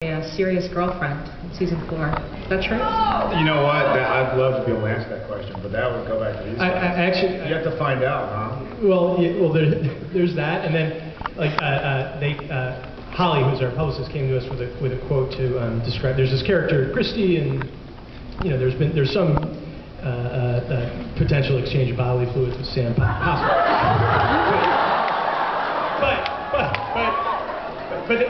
A serious girlfriend in season 4. Is that true? You know what? I'd love to be able to answer that question, but that would go back to these guys. You have to find out, huh? Well, there's that, and then like Holly, who's our publicist, came to us with a quote to describe. There's this character, Christy, and you know, there's some potential exchange of bodily fluids with Sam possible. but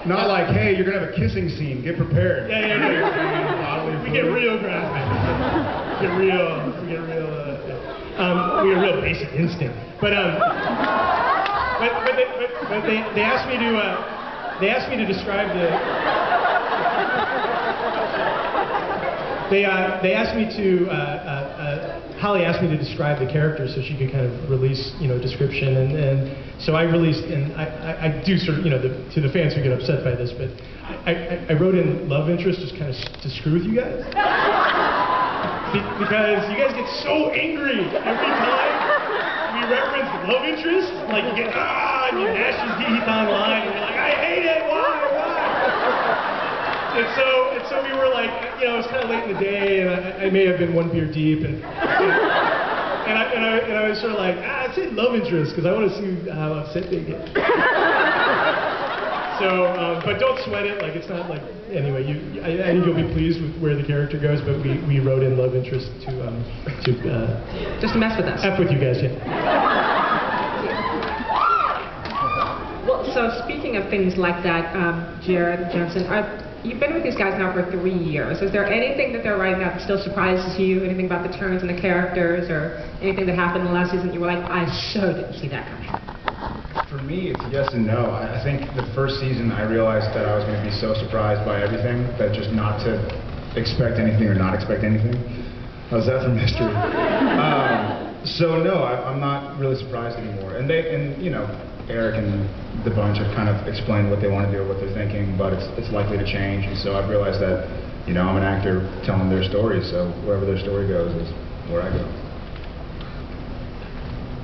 not like, hey, you're gonna have a kissing scene. Get prepared. Yeah. We get real graphic. We get real basic instinct. But they asked me to describe the. Holly asked me to describe the character so she could kind of release, you know, description, and so I released, and I do sort of, you know, to the fans who get upset by this, but I wrote in love interest just kind of to screw with you guys, because you guys get so angry every time we reference love interest, like you get and you gnash your teeth online, and you're like, I hate it, why? And so we were like, you know, it was kind of late in the day, and I may have been one beer deep, and I was sort of like, I said love interest because I want to see how upset they get. So, but don't sweat it. Like it's not like anyway. I think you'll be pleased with where the character goes. But we wrote in love interest to just to mess with us. F with you guys, yeah. Well, so speaking of things like that, Jared, Jensen, you've been with these guys now for 3 years. Is there anything that they're writing that still surprises you? Anything about the turns in the characters, or anything that happened in the last season that you were like, I so didn't see that coming? For me, it's yes and no. I think the first season I realized that I was going to be so surprised by everything that just not to expect anything or not expect anything. How's that for mystery? So no, I'm not really surprised anymore. And you know, Eric and the bunch have kind of explained what they want to do, what they're thinking, but it's likely to change. And so I've realized that, you know, I'm an actor telling their story, so wherever their story goes is where I go.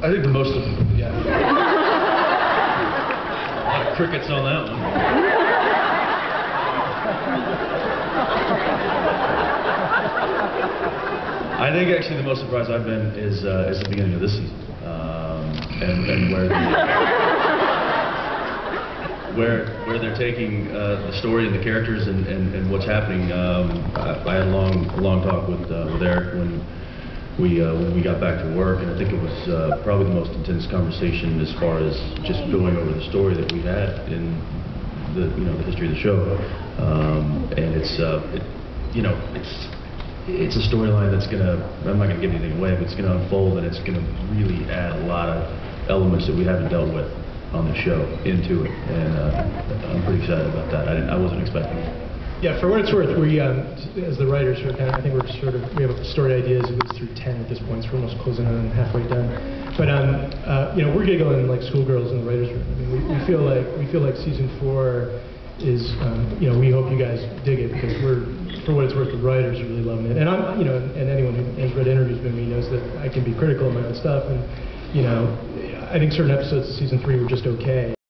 I think the most of them, yeah. A lot of crickets on that one. I think actually the most surprised I've been is the beginning of this season, and where they're taking the story and the characters and what's happening. I had a long talk with Eric when we got back to work, and I think it was probably the most intense conversation as far as just going over the story that we had in the history of the show, and it's a storyline that's gonna, I'm not gonna give anything away, but it's gonna unfold, and it's gonna really add a lot of elements that we haven't dealt with on the show into it, and I'm pretty excited about that. I wasn't expecting it. Yeah, for what it's worth, we, as the writers, I think we have story ideas. It goes through 10 at this point, so we're almost closing in, halfway done. But you know, we're giggling like schoolgirls in the writers' room. I mean, we feel like season 4 is, you know, we hope you guys dig it, because for what it's worth, the writers are really loving it. And I'm, you know, and anyone who has read interviews with me knows that I can be critical of my own stuff, and you know, I think certain episodes of season 3 were just okay.